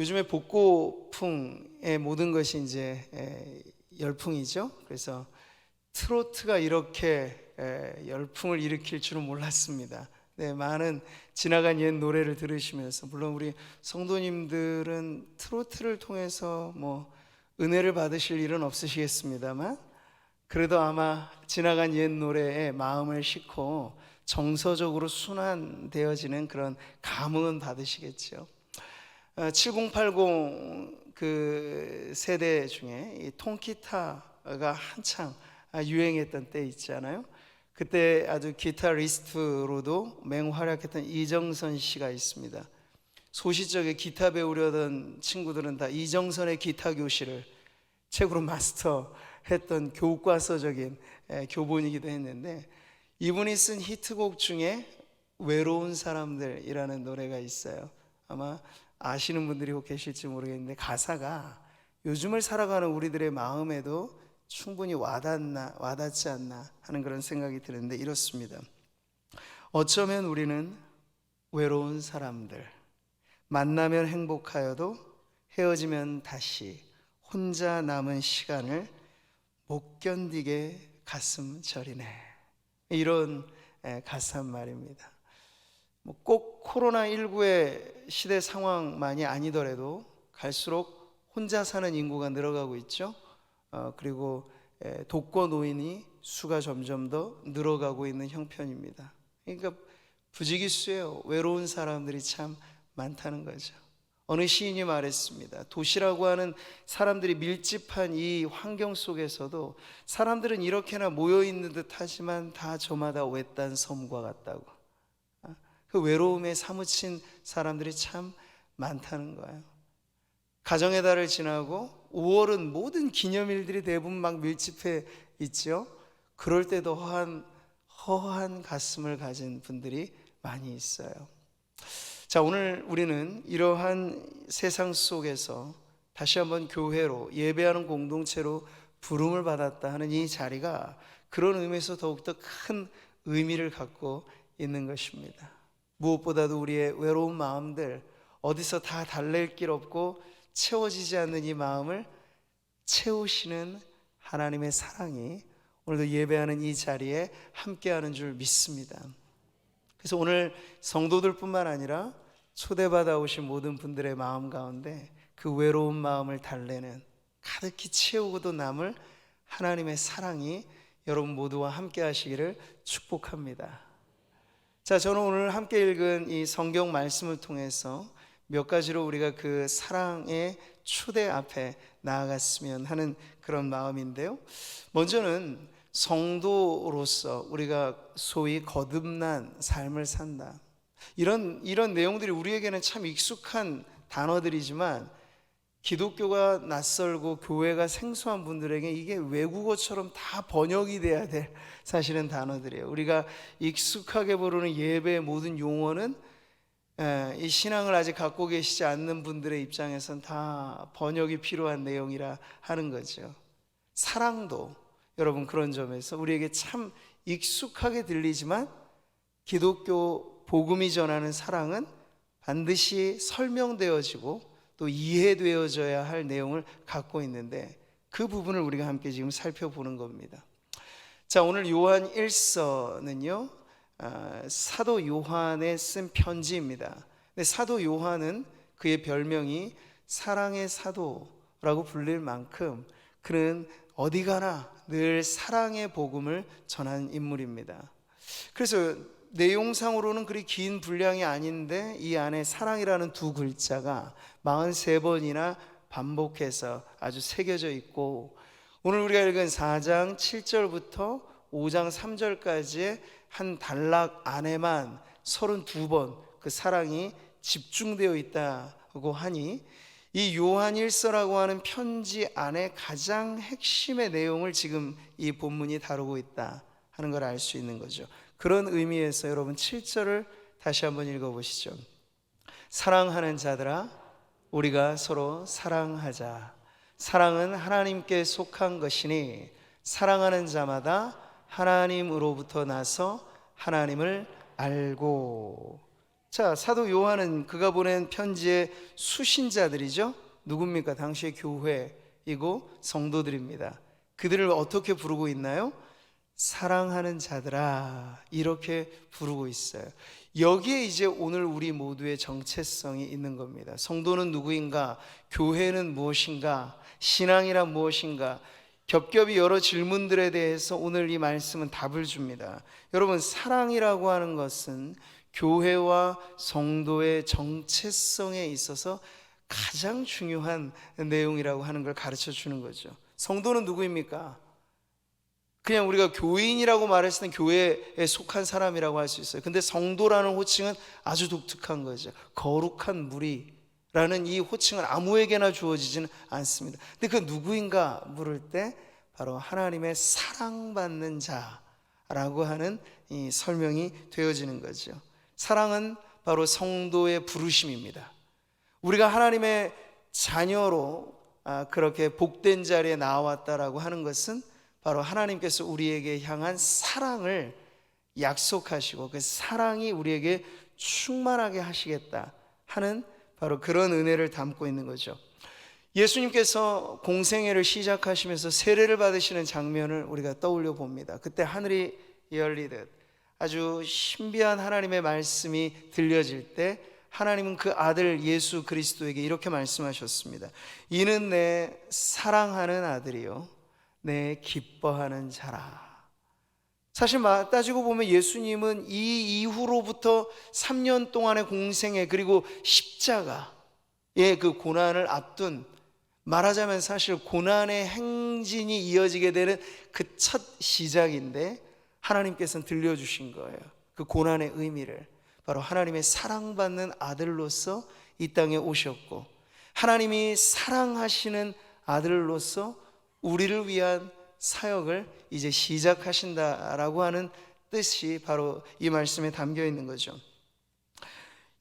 요즘에 복고풍의 모든 것이 이제 열풍이죠. 그래서 트로트가 이렇게 열풍을 일으킬 줄은 몰랐습니다. 네, 많은 지나간 옛 노래를 들으시면서, 물론 우리 성도님들은 트로트를 통해서 뭐 은혜를 받으실 일은 없으시겠습니다만, 그래도 아마 지나간 옛 노래에 마음을 싣고 정서적으로 순환되어지는 그런 감흥은 받으시겠죠. 7080 그 세대 중에 이 통기타가 한창 유행했던 때 있잖아요. 그때 아주 기타리스트로도 맹활약했던 이정선 씨가 있습니다. 소시적에 기타 배우려던 친구들은 다 이정선의 기타 교실을 책으로 마스터했던 교과서적인 교본이기도 했는데, 이분이 쓴 히트곡 중에 외로운 사람들이라는 노래가 있어요. 아마 아시는 분들이 혹 계실지 모르겠는데, 가사가 요즘을 살아가는 우리들의 마음에도 충분히 와닿지 않나 하는 그런 생각이 드는데, 이렇습니다. 어쩌면 우리는 외로운 사람들, 만나면 행복하여도 헤어지면 다시 혼자 남은 시간을 못 견디게 가슴 저리네, 이런 가사 말입니다. 꼭 코로나19의 시대 상황만이 아니더라도 갈수록 혼자 사는 인구가 늘어가고 있죠. 그리고 독거 노인이 수가 점점 더 늘어가고 있는 형편입니다. 그러니까 부지기수예요. 외로운 사람들이 참 많다는 거죠. 어느 시인이 말했습니다. 도시라고 하는 사람들이 밀집한 이 환경 속에서도 사람들은 이렇게나 모여있는 듯 하지만 다 저마다 외딴 섬과 같다고. 그 외로움에 사무친 사람들이 참 많다는 거예요. 가정의 달을 지나고 5월은 모든 기념일들이 대부분 막 밀집해 있죠. 그럴 때도 허한 가슴을 가진 분들이 많이 있어요. 자, 오늘 우리는 이러한 세상 속에서 다시 한번 교회로, 예배하는 공동체로 부름을 받았다 하는 이 자리가 그런 의미에서 더욱더 큰 의미를 갖고 있는 것입니다. 무엇보다도 우리의 외로운 마음들, 어디서 다 달랠 길 없고 채워지지 않는 이 마음을 채우시는 하나님의 사랑이 오늘도 예배하는 이 자리에 함께하는 줄 믿습니다. 그래서 오늘 성도들뿐만 아니라 초대받아 오신 모든 분들의 마음 가운데 그 외로운 마음을 달래는, 가득히 채우고도 남을 하나님의 사랑이 여러분 모두와 함께 하시기를 축복합니다. 자, 저는 오늘 함께 읽은 이 성경 말씀을 통해서 몇 가지로 우리가 그 사랑의 초대 앞에 나아갔으면 하는 그런 마음인데요. 먼저는 성도로서 우리가 소위 거듭난 삶을 산다, 이런 내용들이 우리에게는 참 익숙한 단어들이지만 기독교가 낯설고 교회가 생소한 분들에게 이게 외국어처럼 다 번역이 돼야 될 사실은 단어들이에요. 우리가 익숙하게 부르는 예배의 모든 용어는 이 신앙을 아직 갖고 계시지 않는 분들의 입장에선 다 번역이 필요한 내용이라 하는 거죠. 사랑도 여러분 그런 점에서 우리에게 참 익숙하게 들리지만, 기독교 복음이 전하는 사랑은 반드시 설명되어지고 또 이해되어져야 할 내용을 갖고 있는데, 그 부분을 우리가 함께 지금 살펴보는 겁니다. 자, 오늘 요한 1서는요 사도 요한의 쓴 편지입니다. 근데 사도 요한은 그의 별명이 사랑의 사도라고 불릴 만큼 그는 어디 가나 늘 사랑의 복음을 전한 인물입니다. 그래서 내용상으로는 그리 긴 분량이 아닌데 이 안에 사랑이라는 두 글자가 43번이나 반복해서 아주 새겨져 있고, 오늘 우리가 읽은 4장 7절부터 5장 3절까지의 한 단락 안에만 32번 그 사랑이 집중되어 있다고 하니, 이 요한 1서라고 하는 편지 안에 가장 핵심의 내용을 지금 이 본문이 다루고 있다 하는 걸 알 수 있는 거죠. 그런 의미에서 여러분 7절을 다시 한번 읽어보시죠. 사랑하는 자들아, 우리가 서로 사랑하자. 사랑은 하나님께 속한 것이니 사랑하는 자마다 하나님으로부터 나서 하나님을 알고. 자, 사도 요한은 그가 보낸 편지의 수신자들이죠. 누굽니까? 당시의 교회이고 성도들입니다. 그들을 어떻게 부르고 있나요? 사랑하는 자들아, 이렇게 부르고 있어요. 여기에 이제 오늘 우리 모두의 정체성이 있는 겁니다. 성도는 누구인가? 교회는 무엇인가? 신앙이란 무엇인가? 겹겹이 여러 질문들에 대해서 오늘 이 말씀은 답을 줍니다. 여러분, 사랑이라고 하는 것은 교회와 성도의 정체성에 있어서 가장 중요한 내용이라고 하는 걸 가르쳐 주는 거죠. 성도는 누구입니까? 그냥 우리가 교인이라고 말했을 때 교회에 속한 사람이라고 할 수 있어요. 근데 성도라는 호칭은 아주 독특한 거죠. 거룩한 무리라는 이 호칭은 아무에게나 주어지지는 않습니다. 근데 그 누구인가 물을 때 바로 하나님의 사랑받는 자라고 하는 이 설명이 되어지는 거죠. 사랑은 바로 성도의 부르심입니다. 우리가 하나님의 자녀로 그렇게 복된 자리에 나왔다라고 하는 것은 바로 하나님께서 우리에게 향한 사랑을 약속하시고 그 사랑이 우리에게 충만하게 하시겠다 하는 바로 그런 은혜를 담고 있는 거죠. 예수님께서 공생애를 시작하시면서 세례를 받으시는 장면을 우리가 떠올려 봅니다. 그때 하늘이 열리듯 아주 신비한 하나님의 말씀이 들려질 때 하나님은 그 아들 예수 그리스도에게 이렇게 말씀하셨습니다. 이는 내 사랑하는 아들이요 내 기뻐하는 자라. 사실 따지고 보면 예수님은 이 이후로부터 3년 동안의 공생애 그리고 십자가의 그 고난을 앞둔, 말하자면 사실 고난의 행진이 이어지게 되는 그 첫 시작인데 하나님께서는 들려주신 거예요. 그 고난의 의미를. 바로 하나님의 사랑받는 아들로서 이 땅에 오셨고 하나님이 사랑하시는 아들로서 우리를 위한 사역을 이제 시작하신다라고 하는 뜻이 바로 이 말씀에 담겨 있는 거죠.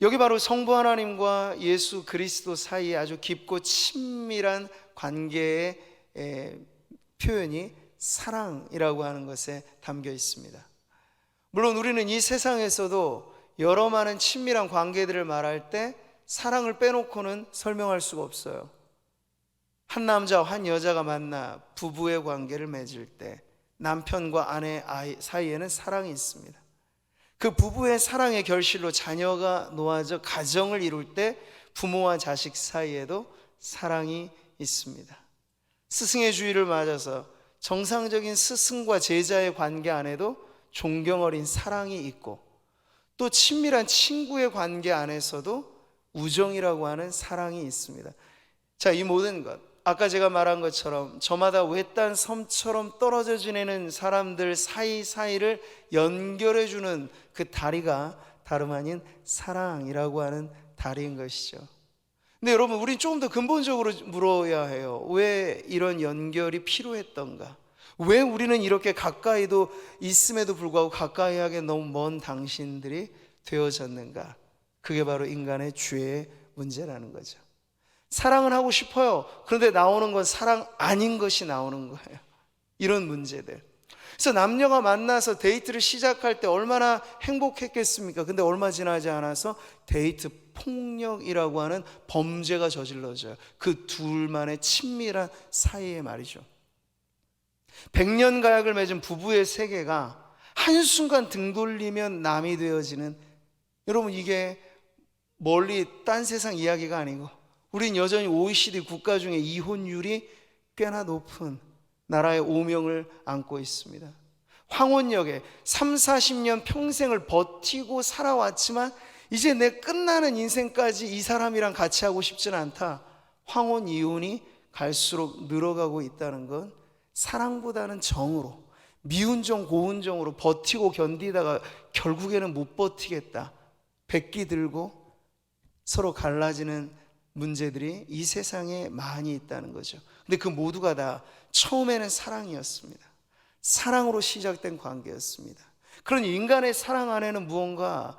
여기 바로 성부 하나님과 예수 그리스도 사이에 아주 깊고 친밀한 관계의 표현이 사랑이라고 하는 것에 담겨 있습니다. 물론 우리는 이 세상에서도 여러 많은 친밀한 관계들을 말할 때 사랑을 빼놓고는 설명할 수가 없어요. 한 남자와 한 여자가 만나 부부의 관계를 맺을 때 남편과 아내 사이에는 사랑이 있습니다. 그 부부의 사랑의 결실로 자녀가 놓아져 가정을 이룰 때 부모와 자식 사이에도 사랑이 있습니다. 스승의 주의를 맞아서 정상적인 스승과 제자의 관계 안에도 존경 어린 사랑이 있고 또 친밀한 친구의 관계 안에서도 우정이라고 하는 사랑이 있습니다. 자, 이 모든 것, 아까 제가 말한 것처럼 저마다 외딴 섬처럼 떨어져 지내는 사람들 사이사이를 연결해주는 그 다리가 다름 아닌 사랑이라고 하는 다리인 것이죠. 근데 여러분, 우린 조금 더 근본적으로 물어야 해요. 왜 이런 연결이 필요했던가? 왜 우리는 이렇게 가까이도 있음에도 불구하고 가까이 하게 너무 먼 당신들이 되어졌는가? 그게 바로 인간의 죄의 문제라는 거죠. 사랑은 하고 싶어요. 그런데 나오는 건 사랑 아닌 것이 나오는 거예요. 이런 문제들. 그래서 남녀가 만나서 데이트를 시작할 때 얼마나 행복했겠습니까? 근데 얼마 지나지 않아서 데이트 폭력이라고 하는 범죄가 저질러져요. 그 둘만의 친밀한 사이에 말이죠. 100년 가약을 맺은 부부의 세계가 한순간 등 돌리면 남이 되어지는, 여러분, 이게 멀리 딴 세상 이야기가 아니고 우린 여전히 OECD 국가 중에 이혼율이 꽤나 높은 나라의 오명을 안고 있습니다. 황혼역에 3, 40년 평생을 버티고 살아왔지만 이제 내 끝나는 인생까지 이 사람이랑 같이 하고 싶지는 않다. 황혼 이혼이 갈수록 늘어가고 있다는 건 사랑보다는 정으로, 미운 정 고운 정으로 버티고 견디다가 결국에는 못 버티겠다, 백기 들고 서로 갈라지는 문제들이 이 세상에 많이 있다는 거죠. 근데 그 모두가 다 처음에는 사랑이었습니다. 사랑으로 시작된 관계였습니다. 그런 인간의 사랑 안에는 무언가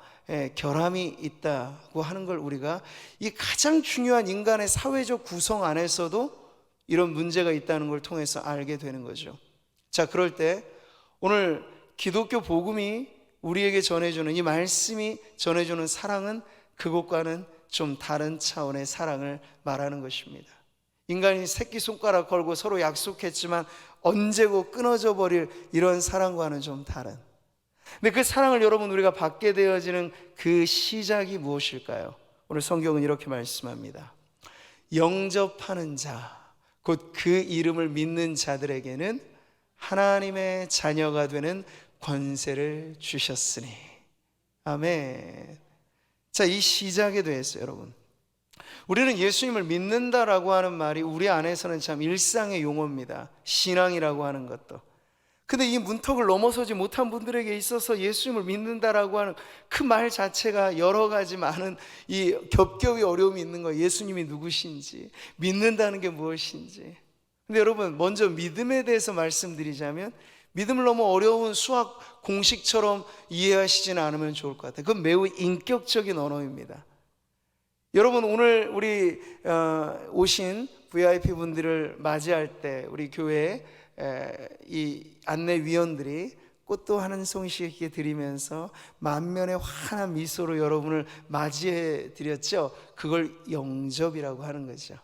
결함이 있다고 하는 걸 우리가 이 가장 중요한 인간의 사회적 구성 안에서도 이런 문제가 있다는 걸 통해서 알게 되는 거죠. 자, 그럴 때 오늘 기독교 복음이 우리에게 전해주는, 이 말씀이 전해주는 사랑은 그것과는 좀 다른 차원의 사랑을 말하는 것입니다. 인간이 새끼손가락 걸고 서로 약속했지만 언제고 끊어져 버릴 이런 사랑과는 좀 다른, 근데 그 사랑을 여러분 우리가 받게 되어지는 그 시작이 무엇일까요? 오늘 성경은 이렇게 말씀합니다. 영접하는 자, 곧 그 이름을 믿는 자들에게는 하나님의 자녀가 되는 권세를 주셨으니. 아멘. 자, 이 시작에 대해서 여러분, 우리는 예수님을 믿는다라고 하는 말이 우리 안에서는 참 일상의 용어입니다. 신앙이라고 하는 것도. 근데 이 문턱을 넘어서지 못한 분들에게 있어서 예수님을 믿는다라고 하는 그 말 자체가 여러 가지 많은 이 겹겹이 어려움이 있는 거예요. 예수님이 누구신지, 믿는다는 게 무엇인지. 근데 여러분, 먼저 믿음에 대해서 말씀드리자면, 믿음을 너무 어려운 수학 공식처럼 이해하시지는 않으면 좋을 것 같아요. 그건 매우 인격적인 언어입니다. 여러분, 오늘 우리 오신 VIP 분들을 맞이할 때 우리 교회에 이 안내위원들이 꽃도 한 송이씩 드리면서 만면의 환한 미소로 여러분을 맞이해 드렸죠. 그걸 영접이라고 하는 거죠.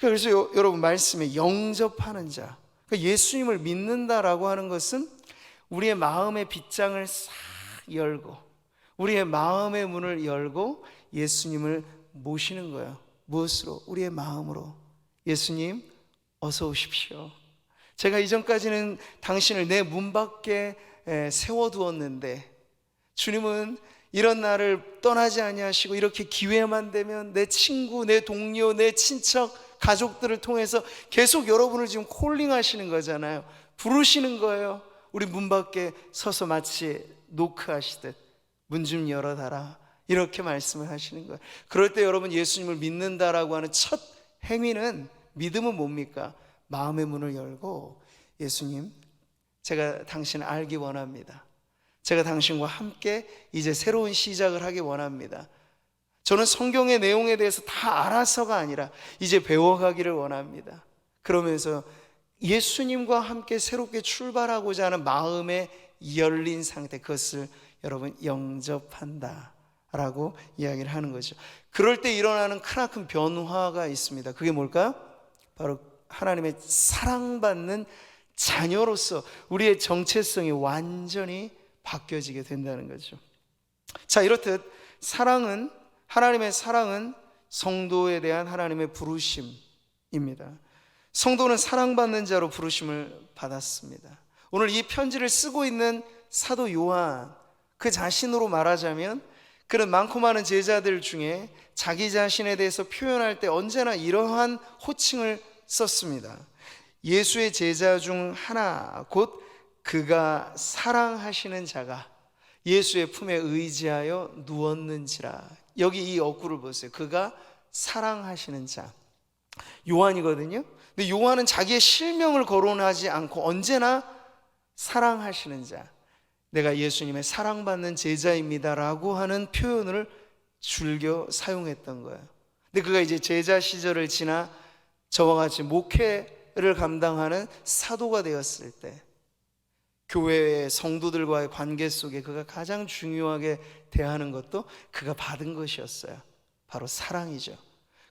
그래서 여러분, 말씀에 영접하는 자, 그러니까 예수님을 믿는다라고 하는 것은 우리의 마음의 빗장을 싹 열고, 우리의 마음의 문을 열고 예수님을 모시는 거예요. 무엇으로? 우리의 마음으로. 예수님, 어서 오십시오. 제가 이전까지는 당신을 내 문 밖에 세워두었는데 주님은 이런 나를 떠나지 아니하시고 이렇게 기회만 되면 내 친구, 내 동료, 내 친척, 가족들을 통해서 계속 여러분을 지금 콜링하시는 거잖아요. 부르시는 거예요. 우리 문 밖에 서서 마치 노크하시듯 문 좀 열어달라, 이렇게 말씀을 하시는 거예요. 그럴 때 여러분, 예수님을 믿는다라고 하는 첫 행위는, 믿음은 뭡니까? 마음의 문을 열고, 예수님, 제가 당신을 알기 원합니다. 제가 당신과 함께 이제 새로운 시작을 하기 원합니다. 저는 성경의 내용에 대해서 다 알아서가 아니라 이제 배워가기를 원합니다. 그러면서 예수님과 함께 새롭게 출발하고자 하는 마음의 열린 상태, 그것을 여러분 영접한다 라고 이야기를 하는 거죠. 그럴 때 일어나는 크나큰 변화가 있습니다. 그게 뭘까요? 바로 하나님의 사랑받는 자녀로서 우리의 정체성이 완전히 바뀌어지게 된다는 거죠. 자, 이렇듯 하나님의 사랑은 성도에 대한 하나님의 부르심입니다. 성도는 사랑받는 자로 부르심을 받았습니다. 오늘 이 편지를 쓰고 있는 사도 요한, 그 자신으로 말하자면 그런 많고 많은 제자들 중에 자기 자신에 대해서 표현할 때 언제나 이러한 호칭을 썼습니다. 예수의 제자 중 하나, 곧 그가 사랑하시는 자가 예수의 품에 의지하여 누웠는지라. 여기 이 어구를 보세요. 그가 사랑하시는 자, 요한이거든요. 근데 요한은 자기의 실명을 거론하지 않고 언제나 사랑하시는 자, 내가 예수님의 사랑받는 제자입니다 라고 하는 표현을 즐겨 사용했던 거예요. 근데 그가 이제 제자 시절을 지나 저와 같이 목회를 감당하는 사도가 되었을 때, 교회의 성도들과의 관계 속에 그가 가장 중요하게 대하는 것도 그가 받은 것이었어요. 바로 사랑이죠.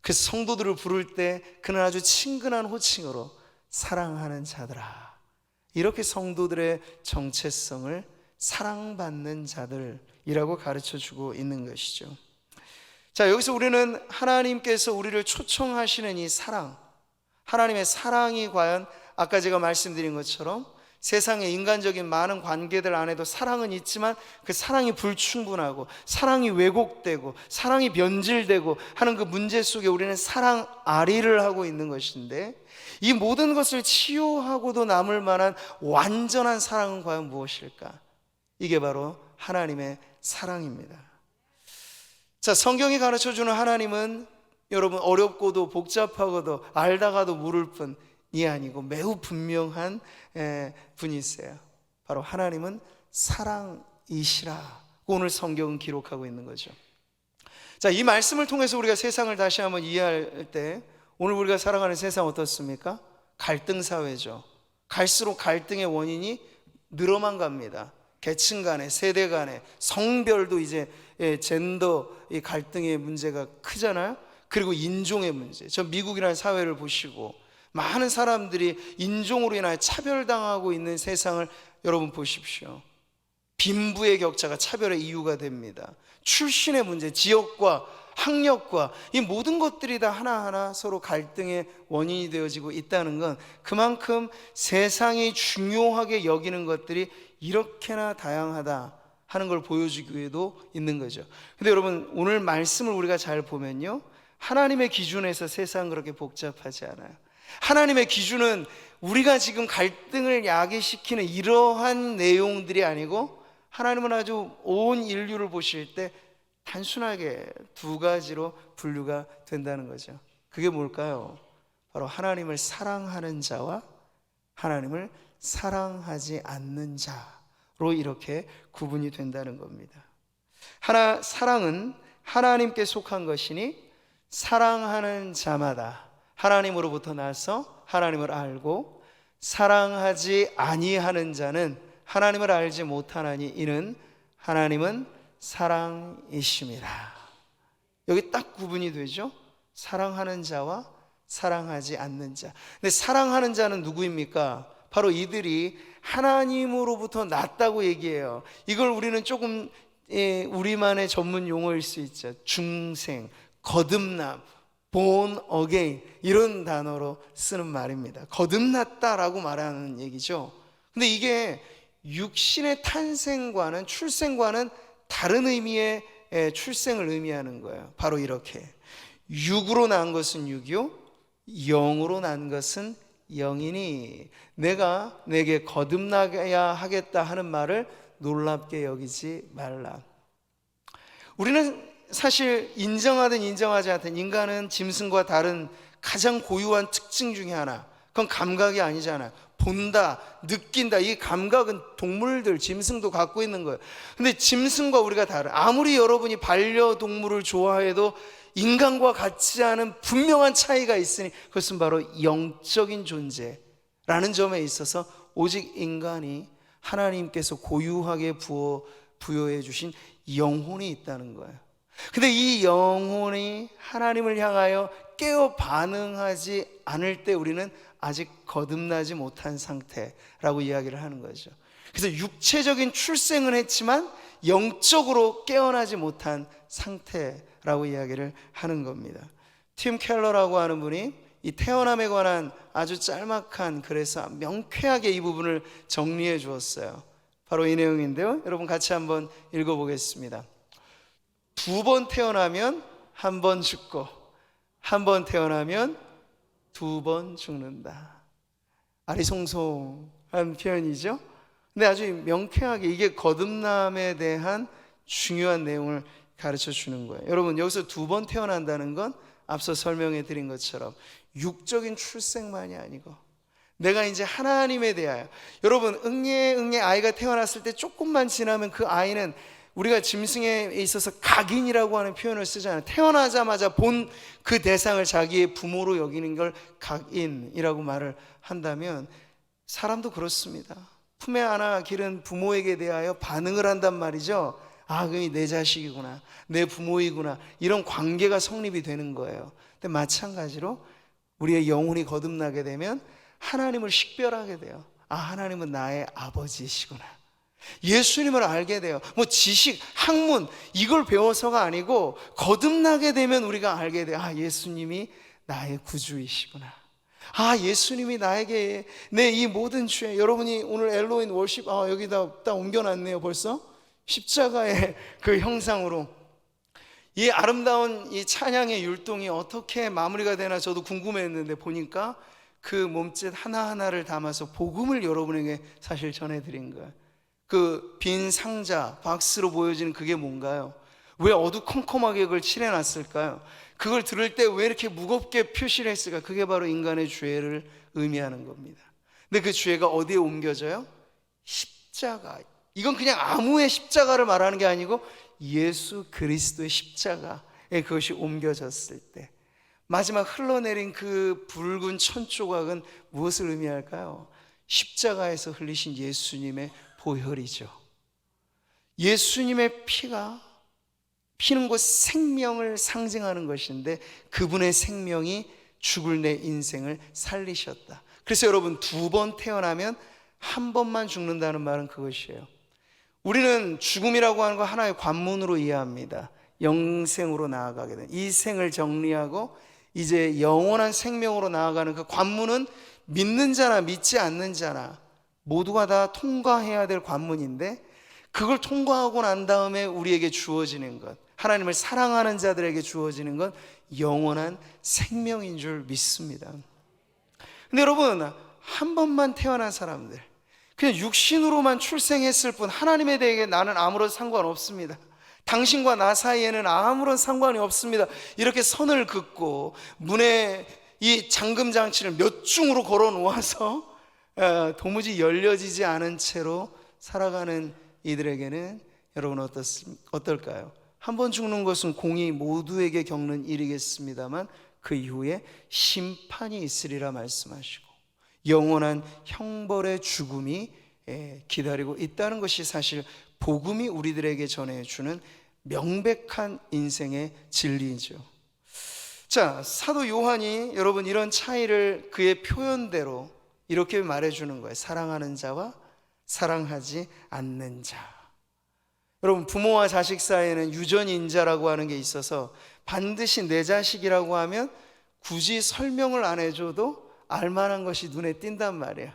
그 성도들을 부를 때 그는 아주 친근한 호칭으로 사랑하는 자들아, 이렇게 성도들의 정체성을 사랑받는 자들이라고 가르쳐주고 있는 것이죠. 자, 여기서 우리는 하나님께서 우리를 초청하시는 이 사랑, 하나님의 사랑이 과연 아까 제가 말씀드린 것처럼 세상의 인간적인 많은 관계들 안에도 사랑은 있지만 그 사랑이 불충분하고 사랑이 왜곡되고 사랑이 변질되고 하는 그 문제 속에 우리는 사랑 아리를 하고 있는 것인데, 이 모든 것을 치유하고도 남을 만한 완전한 사랑은 과연 무엇일까? 이게 바로 하나님의 사랑입니다. 자, 성경이 가르쳐주는 하나님은 여러분 어렵고도 복잡하고도 알다가도 모를 뿐이 아니고 매우 분명한 분이세요. 바로 하나님은 사랑이시라. 오늘 성경은 기록하고 있는 거죠. 자, 이 말씀을 통해서 우리가 세상을 다시 한번 이해할 때, 오늘 우리가 살아가는 세상 어떻습니까? 갈등 사회죠. 갈수록 갈등의 원인이 늘어만 갑니다. 계층 간에, 세대 간에, 성별도 이제 젠더 이 갈등의 문제가 크잖아요. 그리고 인종의 문제. 저 미국이라는 사회를 보시고 많은 사람들이 인종으로 인하여 차별당하고 있는 세상을 여러분 보십시오. 빈부의 격차가 차별의 이유가 됩니다. 출신의 문제, 지역과 학력과 이 모든 것들이 다 하나하나 서로 갈등의 원인이 되어지고 있다는 건 그만큼 세상이 중요하게 여기는 것들이 이렇게나 다양하다 하는 걸 보여주기 위해도 있는 거죠. 근데 여러분, 오늘 말씀을 우리가 잘 보면요, 하나님의 기준에서 세상은 그렇게 복잡하지 않아요. 하나님의 기준은 우리가 지금 갈등을 야기시키는 이러한 내용들이 아니고, 하나님은 아주 온 인류를 보실 때 단순하게 두 가지로 분류가 된다는 거죠. 그게 뭘까요? 바로 하나님을 사랑하는 자와 하나님을 사랑하지 않는 자로 이렇게 구분이 된다는 겁니다. 사랑은 하나님께 속한 것이니 사랑하는 자마다 하나님으로부터 나서 하나님을 알고, 사랑하지 아니하는 자는 하나님을 알지 못하나니 이는 하나님은 사랑이심이라. 여기 딱 구분이 되죠. 사랑하는 자와 사랑하지 않는 자. 근데 사랑하는 자는 누구입니까? 바로 이들이 하나님으로부터 났다고 얘기해요. 이걸 우리는 조금 우리만의 전문 용어일 수 있죠. 중생, 거듭남, born again 이런 단어로 쓰는 말입니다. 거듭났다라고 말하는 얘기죠. 근데 이게 육신의 탄생과는, 출생과는 다른 의미의 출생을 의미하는 거예요. 바로 이렇게 육으로 난 것은 육이요 영으로 난 것은 영이니 내가 내게 거듭나야 하겠다 하는 말을 놀랍게 여기지 말라. 우리는 사실 인정하든 인정하지 않든 인간은 짐승과 다른 가장 고유한 특징 중에 하나, 그건 감각이 아니잖아요. 본다, 느낀다. 이 감각은 동물들, 짐승도 갖고 있는 거예요. 근데 짐승과 우리가 다른, 아무리 여러분이 반려동물을 좋아해도 인간과 같지 않은 분명한 차이가 있으니 그것은 바로 영적인 존재라는 점에 있어서 오직 인간이 하나님께서 고유하게 부여해 주신 영혼이 있다는 거예요. 근데 이 영혼이 하나님을 향하여 깨어 반응하지 않을 때 우리는 아직 거듭나지 못한 상태라고 이야기를 하는 거죠. 그래서 육체적인 출생은 했지만 영적으로 깨어나지 못한 상태라고 이야기를 하는 겁니다. 팀 켈러라고 하는 분이 이 태어남에 관한 아주 짤막한 글에서 명쾌하게 이 부분을 정리해 주었어요. 바로 이 내용인데요, 여러분 같이 한번 읽어보겠습니다. 2번 태어나면 1번 죽고 1번 태어나면 2번 죽는다. 아리송송한 표현이죠. 근데 아주 명쾌하게 이게 거듭남에 대한 중요한 내용을 가르쳐 주는 거예요. 여러분, 여기서 2번 태어난다는 건 앞서 설명해 드린 것처럼 육적인 출생만이 아니고 내가 이제 하나님에 대하여, 여러분 응애 아이가 태어났을 때 조금만 지나면 그 아이는 우리가 짐승에 있어서 각인이라고 하는 표현을 쓰잖아요. 태어나자마자 본 그 대상을 자기의 부모로 여기는 걸 각인이라고 말을 한다면 사람도 그렇습니다. 품에 안아 기른 부모에게 대하여 반응을 한단 말이죠. 아, 그게 내 자식이구나, 내 부모이구나, 이런 관계가 성립이 되는 거예요. 근데 마찬가지로 우리의 영혼이 거듭나게 되면 하나님을 식별하게 돼요. 아, 하나님은 나의 아버지시구나. 예수님을 알게 돼요. 뭐 지식, 학문 이걸 배워서가 아니고 거듭나게 되면 우리가 알게 돼요. 아, 예수님이 나의 구주이시구나. 아, 예수님이 나에게 내 이 모든 죄, 여러분이 오늘 엘로윈 월십 여기다 딱 옮겨놨네요. 벌써 십자가의 그 형상으로 이 아름다운 이 찬양의 율동이 어떻게 마무리가 되나 저도 궁금했는데 보니까 그 몸짓 하나하나를 담아서 복음을 여러분에게 사실 전해드린 거예요. 그 빈 상자, 박스로 보여지는 그게 뭔가요? 왜 어두컴컴하게 그걸 칠해놨을까요? 그걸 들을 때 왜 이렇게 무겁게 표시를 했을까? 그게 바로 인간의 죄를 의미하는 겁니다. 근데 그 죄가 어디에 옮겨져요? 십자가. 이건 그냥 아무의 십자가를 말하는 게 아니고 예수 그리스도의 십자가에 그것이 옮겨졌을 때 마지막 흘러내린 그 붉은 천조각은 무엇을 의미할까요? 십자가에서 흘리신 예수님의 보혈이죠. 예수님의 피가 피는 곳 생명을 상징하는 것인데 그분의 생명이 죽을 내 인생을 살리셨다. 그래서 여러분, 2번 태어나면 한 번만 죽는다는 말은 그것이에요. 우리는 죽음이라고 하는 거 하나의 관문으로 이해합니다. 영생으로 나아가게 된, 이 생을 정리하고 이제 영원한 생명으로 나아가는 그 관문은 믿는 자나 믿지 않는 자나 모두가 다 통과해야 될 관문인데, 그걸 통과하고 난 다음에 우리에게 주어지는 것, 하나님을 사랑하는 자들에게 주어지는 건 영원한 생명인 줄 믿습니다. 근데 여러분, 한 번만 태어난 사람들, 그냥 육신으로만 출생했을 뿐 하나님에 대해 나는 아무런 상관없습니다, 당신과 나 사이에는 아무런 상관이 없습니다, 이렇게 선을 긋고 문에 이 잠금 장치를 몇 중으로 걸어 놓아서 도무지 열려지지 않은 채로 살아가는 이들에게는 여러분 어떨까요? 한 번 죽는 것은 공의 모두에게 겪는 일이겠습니다만 그 이후에 심판이 있으리라 말씀하시고 영원한 형벌의 죽음이 기다리고 있다는 것이 사실 복음이 우리들에게 전해주는 명백한 인생의 진리이죠. 자, 사도 요한이 여러분 이런 차이를 그의 표현대로 이렇게 말해주는 거예요. 사랑하는 자와 사랑하지 않는 자. 여러분, 부모와 자식 사이에는 유전인자라고 하는 게 있어서 반드시 내 자식이라고 하면 굳이 설명을 안 해줘도 알만한 것이 눈에 띈단 말이에요.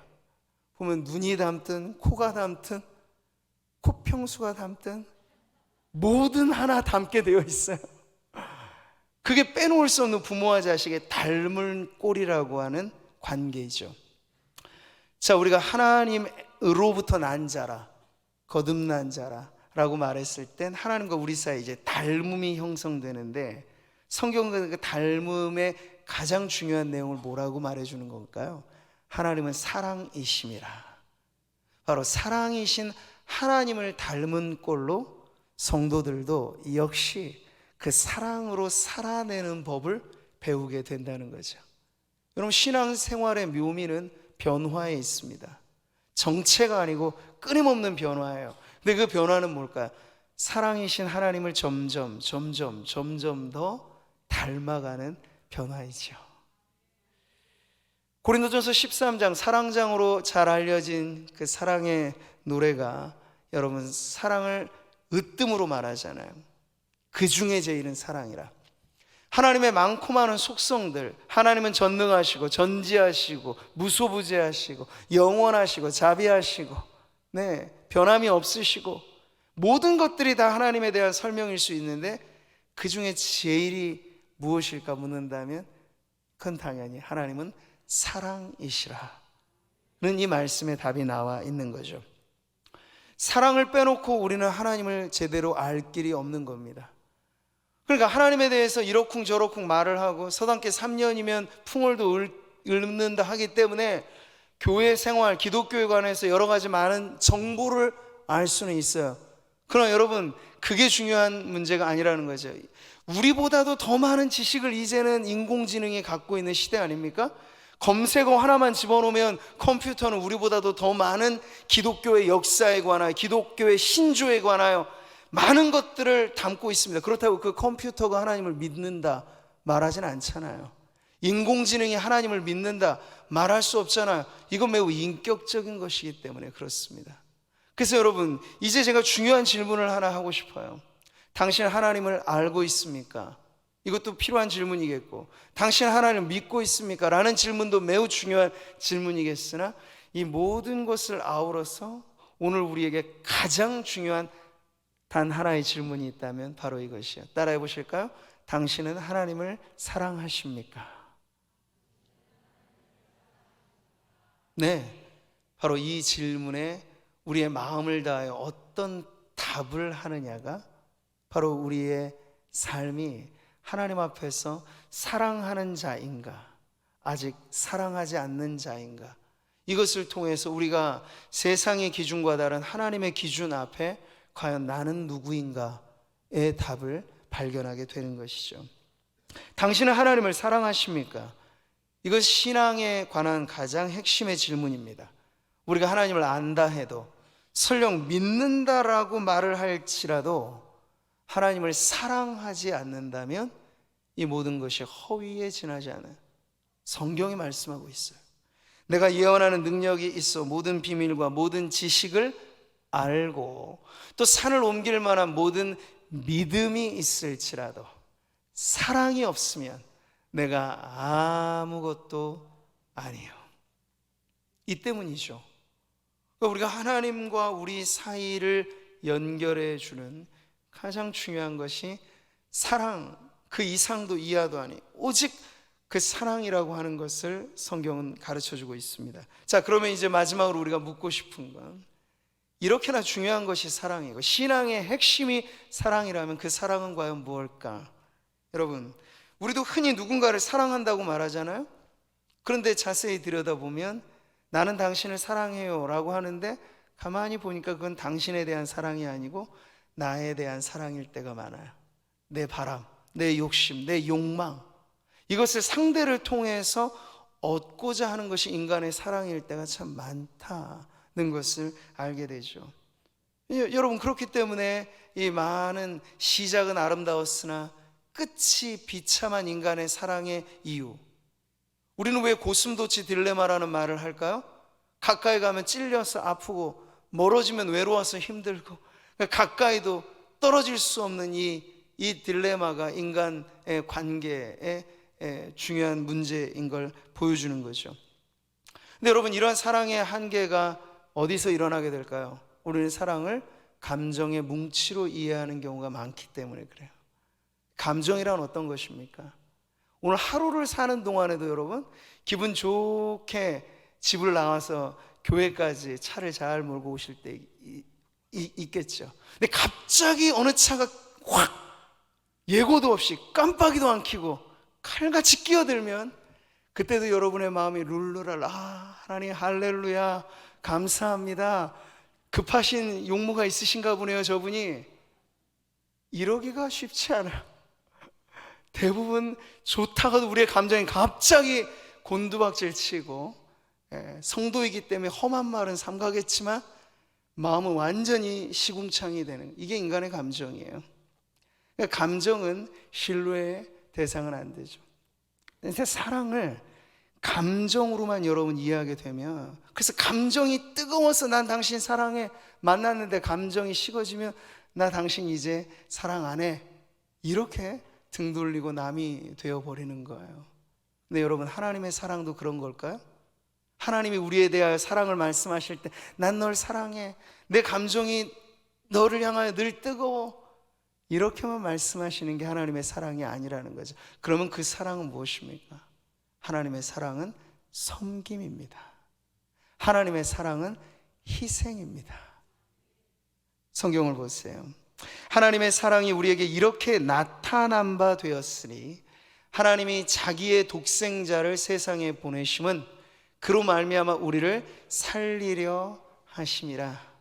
보면 눈이 닮든 코가 닮든 코평수가 닮든 뭐든 하나 닮게 되어 있어요. 그게 빼놓을 수 없는 부모와 자식의 닮은 꼴이라고 하는 관계이죠. 자, 우리가 하나님으로부터 난 자라, 거듭난 자라 라고 말했을 땐 하나님과 우리 사이에 이제 닮음이 형성되는데, 성경은 그 닮음의 가장 중요한 내용을 뭐라고 말해주는 걸까요? 하나님은 사랑이심이라. 바로 사랑이신 하나님을 닮은 꼴로 성도들도 역시 그 사랑으로 살아내는 법을 배우게 된다는 거죠. 여러분, 신앙생활의 묘미는 변화에 있습니다. 정체가 아니고 끊임없는 변화예요. 근데 그 변화는 뭘까요? 사랑이신 하나님을 점점 더 닮아가는 변화이죠. 고린도전서 13장 사랑장으로 잘 알려진 그 사랑의 노래가 여러분 사랑을 으뜸으로 말하잖아요. 그 중에 제일은 사랑이라. 하나님의 많고 많은 속성들, 하나님은 전능하시고 전지하시고 무소부재하시고 영원하시고 자비하시고 변함이 없으시고 모든 것들이 다 하나님에 대한 설명일 수 있는데 그 중에 제일이 무엇일까 묻는다면 그건 당연히 하나님은 사랑이시라는 이 말씀에 답이 나와 있는 거죠. 사랑을 빼놓고 우리는 하나님을 제대로 알 길이 없는 겁니다. 그러니까 하나님에 대해서 이러쿵저러쿵 말을 하고 서당계 3년이면 풍월도 읊는다 하기 때문에 교회 생활, 기독교에 관해서 여러 가지 많은 정보를 알 수는 있어요. 그러나 여러분, 그게 중요한 문제가 아니라는 거죠. 우리보다도 더 많은 지식을 이제는 인공지능이 갖고 있는 시대 아닙니까? 검색어 하나만 집어넣으면 컴퓨터는 우리보다도 더 많은 기독교의 역사에 관하여, 기독교의 신조에 관하여 많은 것들을 담고 있습니다. 그렇다고 그 컴퓨터가 하나님을 믿는다 말하진 않잖아요. 인공지능이 하나님을 믿는다 말할 수 없잖아요. 이건 매우 인격적인 것이기 때문에 그렇습니다. 그래서 여러분, 이제 제가 중요한 질문을 하나 하고 싶어요. 당신 하나님을 알고 있습니까? 이것도 필요한 질문이겠고, 당신 하나님을 믿고 있습니까? 라는 질문도 매우 중요한 질문이겠으나 이 모든 것을 아우러서 오늘 우리에게 가장 중요한 단 하나의 질문이 있다면 바로 이것이요. 따라해 보실까요? 당신은 하나님을 사랑하십니까? 네, 바로 이 질문에 우리의 마음을 다하여 어떤 답을 하느냐가 바로 우리의 삶이 하나님 앞에서 사랑하는 자인가, 아직 사랑하지 않는 자인가, 이것을 통해서 우리가 세상의 기준과 다른 하나님의 기준 앞에 과연 나는 누구인가의 답을 발견하게 되는 것이죠. 당신은 하나님을 사랑하십니까? 이것 신앙에 관한 가장 핵심의 질문입니다. 우리가 하나님을 안다 해도, 설령 믿는다라고 말을 할지라도 하나님을 사랑하지 않는다면 이 모든 것이 허위에 지나지 않아요. 성경이 말씀하고 있어요. 내가 예언하는 능력이 있어 모든 비밀과 모든 지식을 알고 또 산을 옮길 만한 모든 믿음이 있을지라도 사랑이 없으면 내가 아무것도 아니에요. 이 때문이죠. 우리가 하나님과 우리 사이를 연결해 주는 가장 중요한 것이 사랑, 그 이상도 이하도 아니 오직 그 사랑이라고 하는 것을 성경은 가르쳐주고 있습니다. 자, 그러면 이제 마지막으로 우리가 묻고 싶은 건, 이렇게나 중요한 것이 사랑이고 신앙의 핵심이 사랑이라면 그 사랑은 과연 무엇일까? 여러분, 우리도 흔히 누군가를 사랑한다고 말하잖아요. 그런데 자세히 들여다보면 나는 당신을 사랑해요 라고 하는데 가만히 보니까 그건 당신에 대한 사랑이 아니고 나에 대한 사랑일 때가 많아요. 내 바람, 내 욕심, 내 욕망, 이것을 상대를 통해서 얻고자 하는 것이 인간의 사랑일 때가 참 많다는 것을 알게 되죠. 여러분, 그렇기 때문에 이 많은 시작은 아름다웠으나 끝이 비참한 인간의 사랑의 이유, 우리는 왜 고슴도치 딜레마라는 말을 할까요? 가까이 가면 찔려서 아프고 멀어지면 외로워서 힘들고, 가까이도 떨어질 수 없는 이 딜레마가 인간의 관계의 중요한 문제인 걸 보여주는 거죠. 근데 여러분, 이러한 사랑의 한계가 어디서 일어나게 될까요? 우리는 사랑을 감정의 뭉치로 이해하는 경우가 많기 때문에 그래요. 감정이란 어떤 것입니까? 오늘 하루를 사는 동안에도 여러분 기분 좋게 집을 나와서 교회까지 차를 잘 몰고 오실 때 있겠죠. 근데 갑자기 어느 차가 확 예고도 없이 깜빡이도 안 켜고 칼같이 끼어들면 그때도 여러분의 마음이 룰루랄, 하나님 할렐루야 감사합니다, 급하신 용무가 있으신가 보네요 저분이, 이러기가 쉽지 않아요. 대부분 좋다가도 우리의 감정이 갑자기 곤두박질 치고, 성도이기 때문에 험한 말은 삼가겠지만 마음은 완전히 시궁창이 되는, 이게 인간의 감정이에요. 그러니까 감정은 신뢰의 대상은 안 되죠. 근데 사랑을 감정으로만 여러분 이해하게 되면, 그래서 감정이 뜨거워서 난 당신 사랑해 만났는데 감정이 식어지면 나 당신 이제 사랑 안 해, 이렇게 등 돌리고 남이 되어버리는 거예요. 근데 여러분, 하나님의 사랑도 그런 걸까요? 하나님이 우리에 대하여 사랑을 말씀하실 때 난 널 사랑해, 내 감정이 너를 향하여 늘 뜨거워, 이렇게만 말씀하시는 게 하나님의 사랑이 아니라는 거죠. 그러면 그 사랑은 무엇입니까? 하나님의 사랑은 섬김입니다. 하나님의 사랑은 희생입니다. 성경을 보세요. 하나님의 사랑이 우리에게 이렇게 나타난 바 되었으니 하나님이 자기의 독생자를 세상에 보내심은 그로 말미암아 우리를 살리려 하심이라.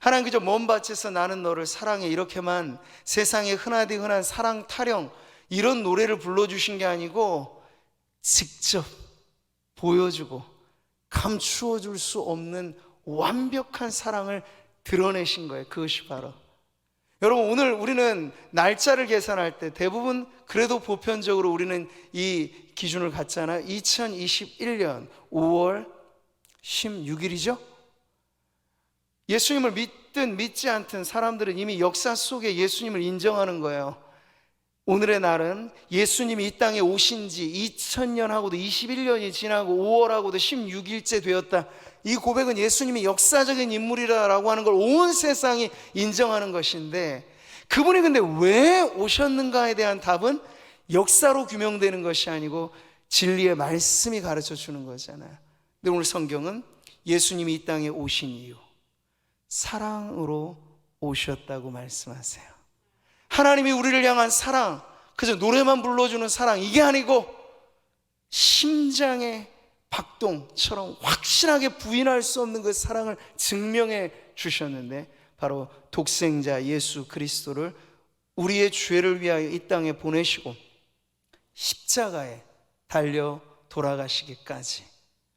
하나님 그저 먼 밭에서 나는 너를 사랑해 이렇게만 세상에 흔하디 흔한 사랑 타령 이런 노래를 불러주신 게 아니고 직접 보여주고 감추어 줄 수 없는 완벽한 사랑을 드러내신 거예요. 그것이 바로, 여러분, 오늘 우리는 날짜를 계산할 때 대부분 그래도 보편적으로 우리는 이 기준을 갖잖아요. 2021년 5월 16일이죠 예수님을 믿든 믿지 않든 사람들은 이미 역사 속에 예수님을 인정하는 거예요. 오늘의 날은 예수님이 이 땅에 오신 지 2000년하고도 21년이 지나고 5월하고도 16일째 되었다. 이 고백은 예수님이 역사적인 인물이라고 하는 걸 온 세상이 인정하는 것인데, 그분이 근데 왜 오셨는가에 대한 답은 역사로 규명되는 것이 아니고 진리의 말씀이 가르쳐 주는 거잖아요. 근데 오늘 성경은 예수님이 이 땅에 오신 이유, 사랑으로 오셨다고 말씀하세요. 하나님이 우리를 향한 사랑, 그저 노래만 불러주는 사랑, 이게 아니고 심장의 박동처럼 확실하게 부인할 수 없는 그 사랑을 증명해 주셨는데, 바로 독생자 예수 그리스도를 우리의 죄를 위하여 이 땅에 보내시고 십자가에 달려 돌아가시기까지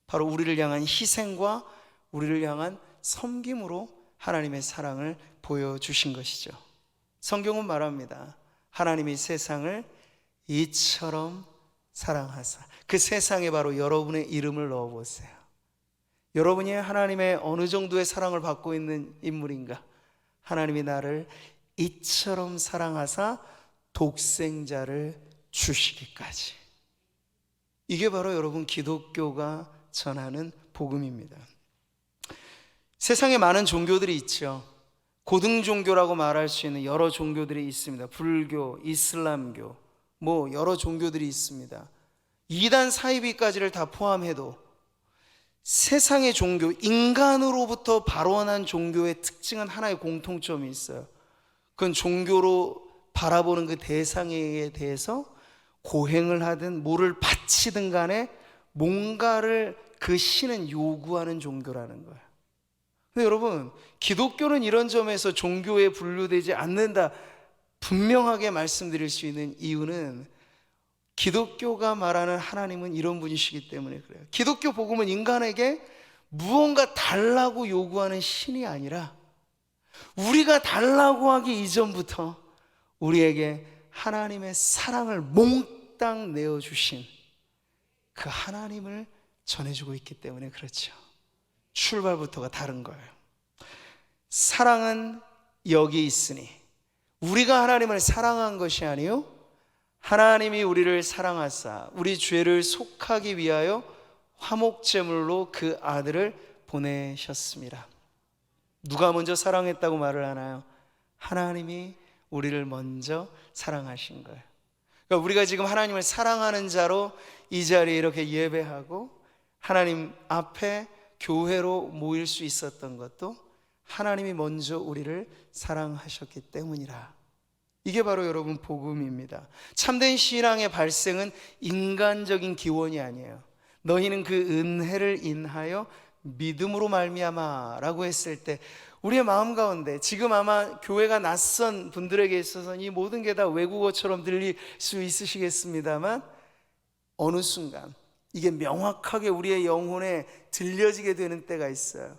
바로 우리를 향한 희생과 우리를 향한 섬김으로 하나님의 사랑을 보여주신 것이죠. 성경은 말합니다. 하나님이 세상을 이처럼 사랑하사. 그 세상에 바로 여러분의 이름을 넣어보세요. 여러분이 하나님의 어느 정도의 사랑을 받고 있는 인물인가? 하나님이 나를 이처럼 사랑하사 독생자를 주시기까지. 이게 바로 여러분 기독교가 전하는 복음입니다. 세상에 많은 종교들이 있죠. 고등 종교라고 말할 수 있는 여러 종교들이 있습니다. 불교, 이슬람교, 여러 종교들이 있습니다. 이단 사이비까지를 다 포함해도 세상의 종교, 인간으로부터 발원한 종교의 특징은 하나의 공통점이 있어요. 그건 종교로 바라보는 그 대상에 대해서 고행을 하든 뭐를 바치든 간에 뭔가를 그 신은 요구하는 종교라는 거예요. 근데 여러분, 기독교는 이런 점에서 종교에 분류되지 않는다 분명하게 말씀드릴 수 있는 이유는 기독교가 말하는 하나님은 이런 분이시기 때문에 그래요. 기독교 복음은 인간에게 무언가 달라고 요구하는 신이 아니라 우리가 달라고 하기 이전부터 우리에게 하나님의 사랑을 몽땅 내어주신 그 하나님을 전해주고 있기 때문에 그렇죠. 출발부터가 다른 거예요. 사랑은 여기 있으니 우리가 하나님을 사랑한 것이 아니요 하나님이 우리를 사랑하사 우리 죄를 속하기 위하여 화목제물로 그 아들을 보내셨습니다. 누가 먼저 사랑했다고 말을 하나요? 하나님이 우리를 먼저 사랑하신 거예요. 그러니까 우리가 지금 하나님을 사랑하는 자로 이 자리에 이렇게 예배하고 하나님 앞에 교회로 모일 수 있었던 것도 하나님이 먼저 우리를 사랑하셨기 때문이라. 이게 바로 여러분 복음입니다. 참된 신앙의 발생은 인간적인 기원이 아니에요. 너희는 그 은혜를 인하여 믿음으로 말미암아 라고 했을 때 우리의 마음 가운데 지금 아마 교회가 낯선 분들에게 있어서는 이 모든 게 다 외국어처럼 들릴 수 있으시겠습니다만 어느 순간 이게 명확하게 우리의 영혼에 들려지게 되는 때가 있어요.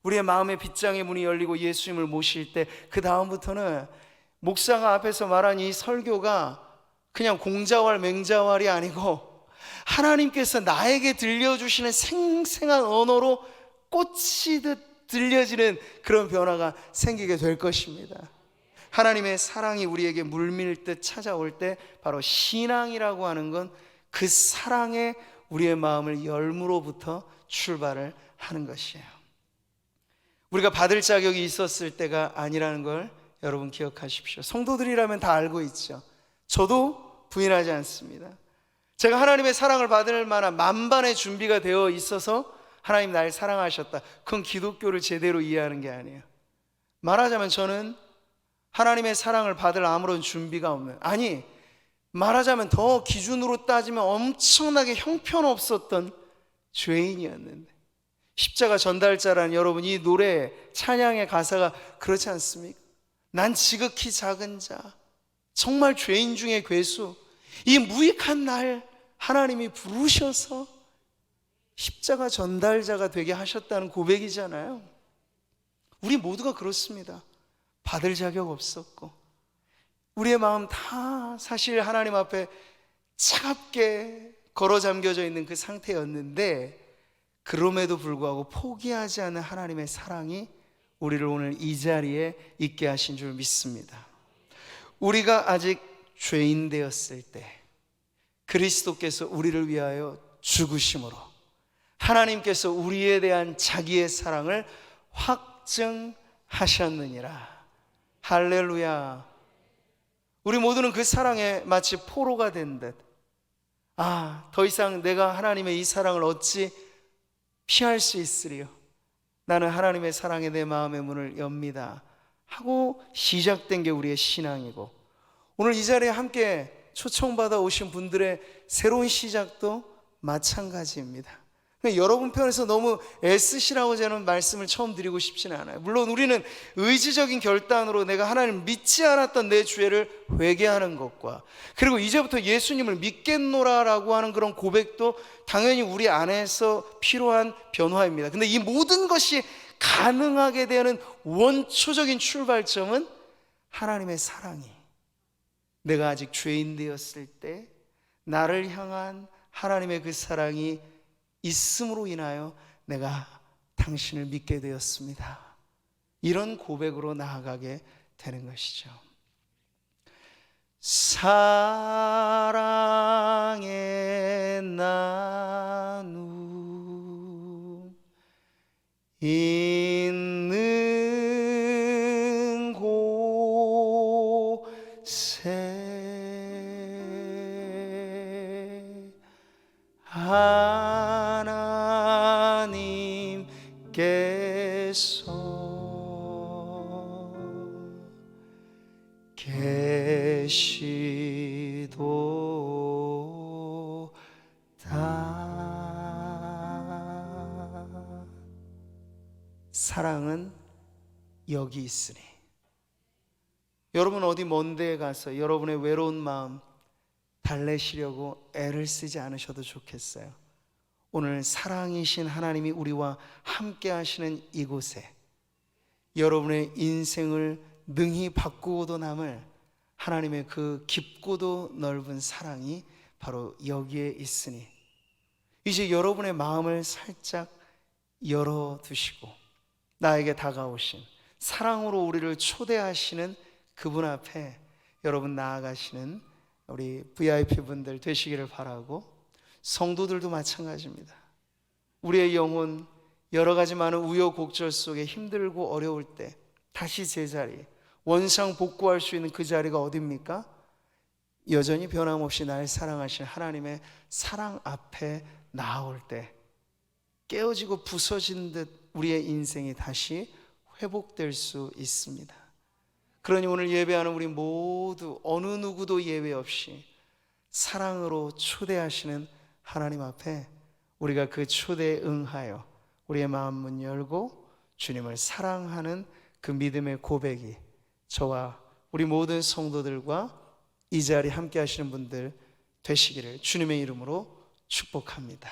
우리의 마음의 빗장의 문이 열리고 예수님을 모실 때 그 다음부터는 목사가 앞에서 말한 이 설교가 그냥 공자왈 맹자왈이 아니고 하나님께서 나에게 들려주시는 생생한 언어로 꽂히듯 들려지는 그런 변화가 생기게 될 것입니다. 하나님의 사랑이 우리에게 물밀듯 찾아올 때 바로 신앙이라고 하는 건 그 사랑에 우리의 마음을 열므로부터 출발을 하는 것이에요. 우리가 받을 자격이 있었을 때가 아니라는 걸 여러분 기억하십시오. 성도들이라면 다 알고 있죠. 저도 부인하지 않습니다. 제가 하나님의 사랑을 받을 만한 만반의 준비가 되어 있어서 하나님 날 사랑하셨다. 그건 기독교를 제대로 이해하는 게 아니에요. 말하자면 저는 하나님의 사랑을 받을 아무런 준비가 없는, 아니 말하자면 더 기준으로 따지면 엄청나게 형편없었던 죄인이었는데 십자가 전달자라는 여러분 이 노래 찬양의 가사가 그렇지 않습니까? 난 지극히 작은 자, 정말 죄인 중에 괴수, 이 무익한 날 하나님이 부르셔서 십자가 전달자가 되게 하셨다는 고백이잖아요. 우리 모두가 그렇습니다. 받을 자격 없었고 우리의 마음 다 사실 하나님 앞에 차갑게 걸어 잠겨져 있는 그 상태였는데 그럼에도 불구하고 포기하지 않는 하나님의 사랑이 우리를 오늘 이 자리에 있게 하신 줄 믿습니다. 우리가 아직 죄인 되었을 때 그리스도께서 우리를 위하여 죽으심으로 하나님께서 우리에 대한 자기의 사랑을 확증하셨느니라. 할렐루야. 우리 모두는 그 사랑에 마치 포로가 된 듯, 더 이상 내가 하나님의 이 사랑을 어찌 피할 수 있으리요. 나는 하나님의 사랑에 내 마음의 문을 엽니다 하고 시작된 게 우리의 신앙이고, 오늘 이 자리에 함께 초청받아 오신 분들의 새로운 시작도 마찬가지입니다. 그러니까 여러분 편에서 너무 애쓰시라고 저는 말씀을 처음 드리고 싶지는 않아요. 물론 우리는 의지적인 결단으로 내가 하나님을 믿지 않았던 내 죄를 회개하는 것과, 그리고 이제부터 예수님을 믿겠노라라고 하는 그런 고백도 당연히 우리 안에서 필요한 변화입니다. 근데 이 모든 것이 가능하게 되는 원초적인 출발점은 하나님의 사랑이, 내가 아직 죄인 되었을 때 나를 향한 하나님의 그 사랑이 있음으로 인하여 내가 당신을 믿게 되었습니다. 이런 고백으로 나아가게 되는 것이죠. 사랑의 나눔 있는 곳에 하나님께서 계시도다. 사랑은 여기 있으니. 여러분 어디 먼 데에 가서 여러분의 외로운 마음 달래시려고 애를 쓰지 않으셔도 좋겠어요. 오늘 사랑이신 하나님이 우리와 함께 하시는 이곳에 여러분의 인생을 능히 바꾸고도 남을 하나님의 그 깊고도 넓은 사랑이 바로 여기에 있으니, 이제 여러분의 마음을 살짝 열어두시고 나에게 다가오신, 사랑으로 우리를 초대하시는 그분 앞에 여러분 나아가시는 우리 VIP 분들 되시기를 바라고, 성도들도 마찬가지입니다. 우리의 영혼 여러 가지 많은 우여곡절 속에 힘들고 어려울 때 다시 제자리, 원상복구할 수 있는 그 자리가 어디입니까? 여전히 변함없이 날 사랑하신 하나님의 사랑 앞에 나아올 때 깨어지고 부서진 듯 우리의 인생이 다시 회복될 수 있습니다. 그러니 오늘 예배하는 우리 모두 어느 누구도 예외 없이 사랑으로 초대하시는 하나님 앞에 우리가 그 초대에 응하여 우리의 마음 문 열고 주님을 사랑하는 그 믿음의 고백이 저와 우리 모든 성도들과 이 자리에 함께 하시는 분들 되시기를 주님의 이름으로 축복합니다.